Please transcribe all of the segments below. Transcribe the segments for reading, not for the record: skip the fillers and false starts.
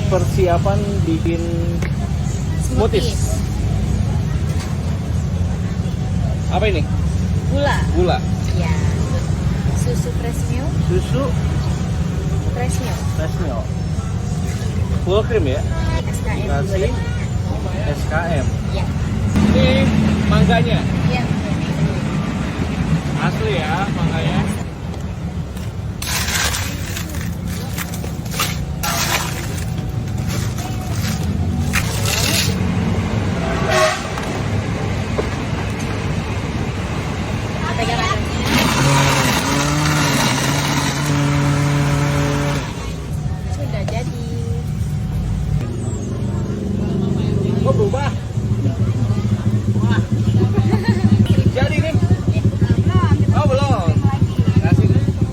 persiapan bikin smoothies. Apa ini? Gula. Gula. Ya. Susu fresh milk. Susu Fresh milk. fresh milk. Full cream ya? SKM. Kasih SKM. Ya. Ini mangganya. Ya. Asli ya mangganya. Pegang aja. Sudah jadi. Oh berubah. Wah. Jadi nih. Oh belum. Kasih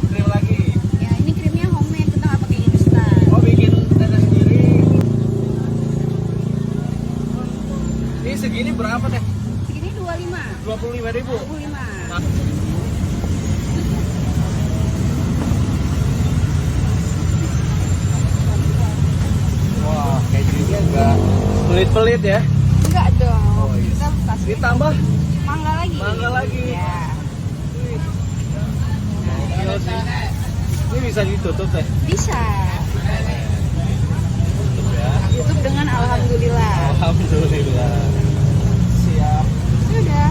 krim lagi. Ya, ini krimnya homemade, kita nggak pakai instan. Oh bikin tetes sendiri. Ini segini berapa teh? Segini 25. 25.000. 25. Wah, kejunya enggak pelit-pelit ya. Enggak dong. Oh, iya. Kita kasih Ditambah mangga lagi. mangga lagi. Ya. Gila sih. Ini bisa ditutup teh. Bisa. Tutup ya. YouTube dengan alhamdulillah. Alhamdulillah. Siap. Sudah.